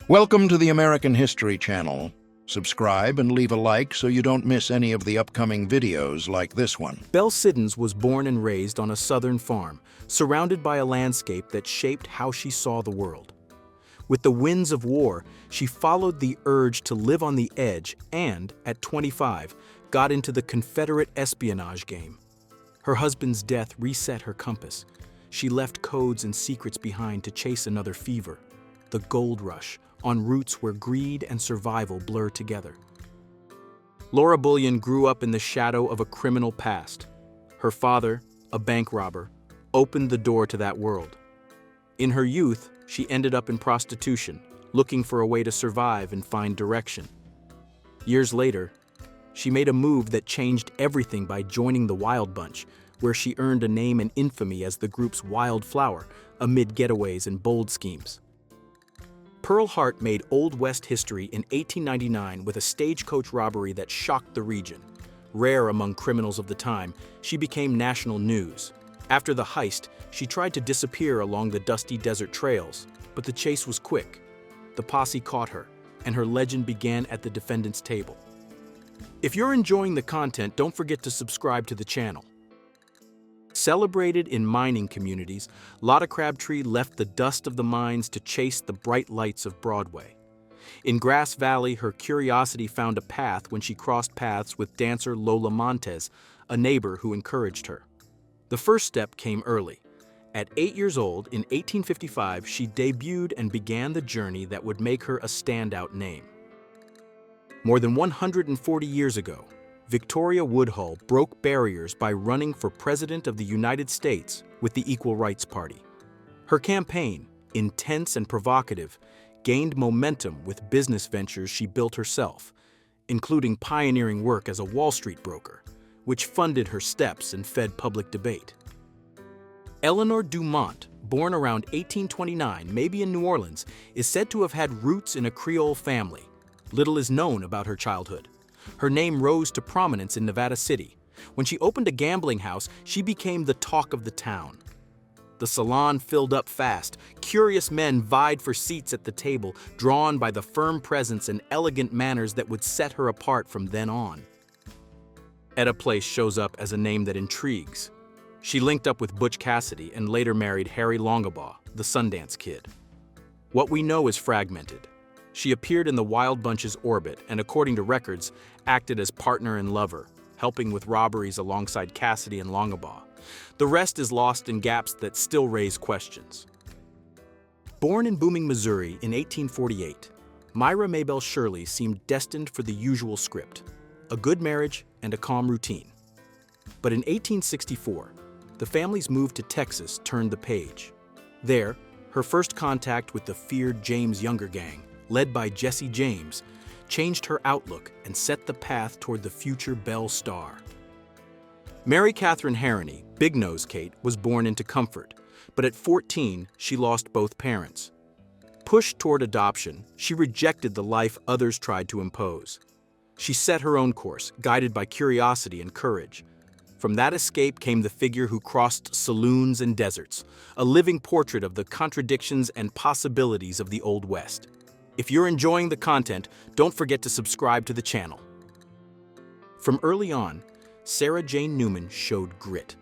Welcome to the American History Channel. Subscribe and leave a like so you don't miss any of the upcoming videos like this one. Belle Siddons was born and raised on a southern farm, surrounded by a landscape that shaped how she saw the world. With the winds of war, she followed the urge to live on the edge and, at 25, got into the Confederate espionage game. Her husband's death reset her compass. She left codes and secrets behind to chase another fever, the gold rush, on routes where greed and survival blur together. Laura Bullion grew up in the shadow of a criminal past. Her father, a bank robber, opened the door to that world. In her youth, she ended up in prostitution, looking for a way to survive and find direction. Years later, she made a move that changed everything by joining the Wild Bunch, where she earned a name and infamy as the group's wild flower amid getaways and bold schemes. Pearl Hart made Old West history in 1899 with a stagecoach robbery that shocked the region. Rare among criminals of the time, she became national news. After the heist, she tried to disappear along the dusty desert trails, but the chase was quick. The posse caught her, and her legend began at the defendant's table. If you're enjoying the content, don't forget to subscribe to the channel. Celebrated in mining communities, Lotta Crabtree left the dust of the mines to chase the bright lights of Broadway. In Grass Valley, her curiosity found a path when she crossed paths with dancer Lola Montez, a neighbor who encouraged her. The first step came early. At 8 years old, in 1855, she debuted and began the journey that would make her a standout name. More than 140 years ago, Victoria Woodhull broke barriers by running for President of the United States with the Equal Rights Party. Her campaign, intense and provocative, gained momentum with business ventures she built herself, including pioneering work as a Wall Street broker, which funded her steps and fed public debate. Eleanor Dumont, born around 1829, maybe in New Orleans, is said to have had roots in a Creole family. Little is known about her childhood. Her name rose to prominence in Nevada City. When she opened a gambling house, she became the talk of the town. The salon filled up fast. Curious men vied for seats at the table, drawn by the firm presence and elegant manners that would set her apart from then on. Etta Place shows up as a name that intrigues. She linked up with Butch Cassidy and later married Harry Longabaugh, the Sundance Kid. What we know is fragmented. She appeared in the Wild Bunch's orbit and, according to records, acted as partner and lover, helping with robberies alongside Cassidy and Longabaugh. The rest is lost in gaps that still raise questions. Born in booming Missouri in 1848, Myra Maybelle Shirley seemed destined for the usual script, a good marriage and a calm routine. But in 1864, the family's move to Texas turned the page. There, her first contact with the feared James Younger gang, led by Jesse James, changed her outlook and set the path toward the future Belle star. Mary Catherine Harrony, Big Nose Kate, was born into comfort, but at 14, she lost both parents. Pushed toward adoption, she rejected the life others tried to impose. She set her own course, guided by curiosity and courage. From that escape came the figure who crossed saloons and deserts, a living portrait of the contradictions and possibilities of the Old West. If you're enjoying the content, don't forget to subscribe to the channel. From early on, Sarah Jane Newman showed grit.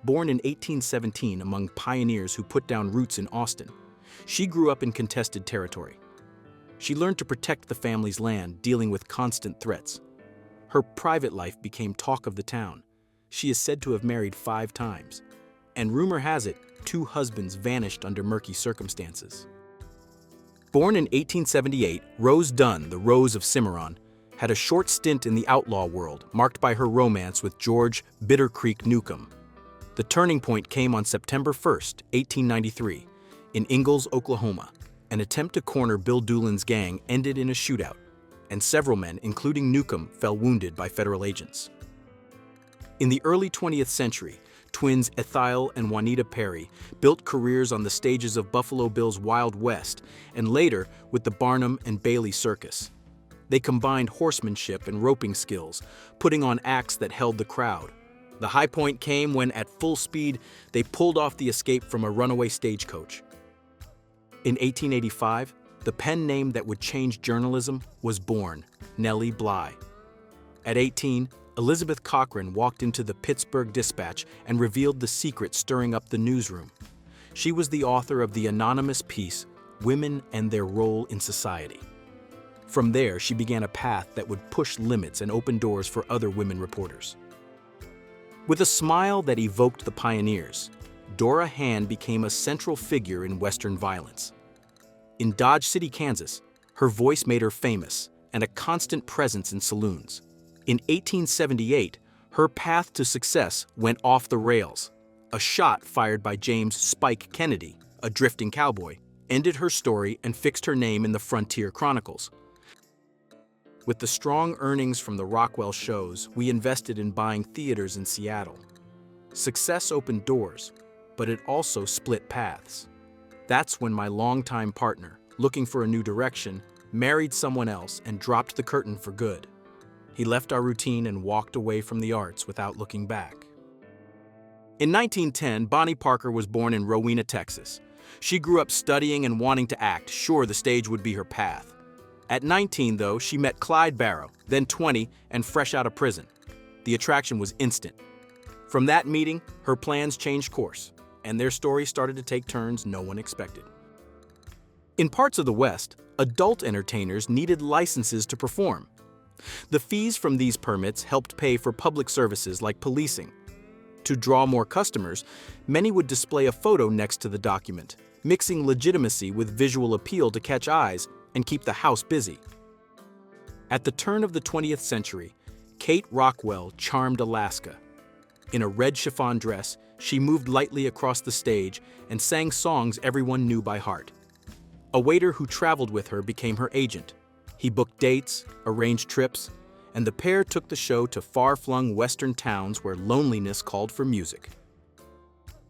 Born in 1817 among pioneers who put down roots in Austin, she grew up in contested territory. She learned to protect the family's land, dealing with constant threats. Her private life became talk of the town. She is said to have married 5 times, and rumor has it 2 husbands vanished under murky circumstances. Born in 1878, Rose Dunn, the Rose of Cimarron, had a short stint in the outlaw world, marked by her romance with George Bitter Creek Newcomb. The turning point came on September 1, 1893, in Ingalls, Oklahoma. An attempt to corner Bill Doolin's gang ended in a shootout, and several men, including Newcomb, fell wounded by federal agents. In the early 20th century, twins Ethyl and Juanita Perry built careers on the stages of Buffalo Bill's Wild West and later with the Barnum and Bailey Circus. They combined horsemanship and roping skills, putting on acts that held the crowd. The high point came when, at full speed, they pulled off the escape from a runaway stagecoach. In 1885, The pen name that would change journalism was born, Nellie Bly. At 18, Elizabeth Cochran walked into the Pittsburgh Dispatch and revealed the secret stirring up the newsroom. She was the author of the anonymous piece, Women and Their Role in Society. From there, she began a path that would push limits and open doors for other women reporters. With a smile that evoked the pioneers, Dora Hand became a central figure in Western violence. In Dodge City, Kansas, her voice made her famous and a constant presence in saloons. In 1878, her path to success went off the rails. A shot fired by James "Spike" Kennedy, a drifting cowboy, ended her story and fixed her name in the Frontier Chronicles. With the strong earnings from the Rockwell shows, we invested in buying theaters in Seattle. Success opened doors, but it also split paths. That's when my longtime partner, looking for a new direction, married someone else and dropped the curtain for good. He left our routine and walked away from the arts without looking back. In 1910, Bonnie Parker was born in Rowena, Texas. She grew up studying and wanting to act, sure the stage would be her path. At 19, though, she met Clyde Barrow, then 20 and fresh out of prison. The attraction was instant. From that meeting, her plans changed course, and their story started to take turns no one expected. In parts of the West, adult entertainers needed licenses to perform. The fees from these permits helped pay for public services like policing. To draw more customers, many would display a photo next to the document, mixing legitimacy with visual appeal to catch eyes and keep the house busy. At the turn of the 20th century, Kate Rockwell charmed Alaska. In a red chiffon dress, she moved lightly across the stage and sang songs everyone knew by heart. A waiter who traveled with her became her agent. He booked dates, arranged trips, and the pair took the show to far-flung western towns where loneliness called for music.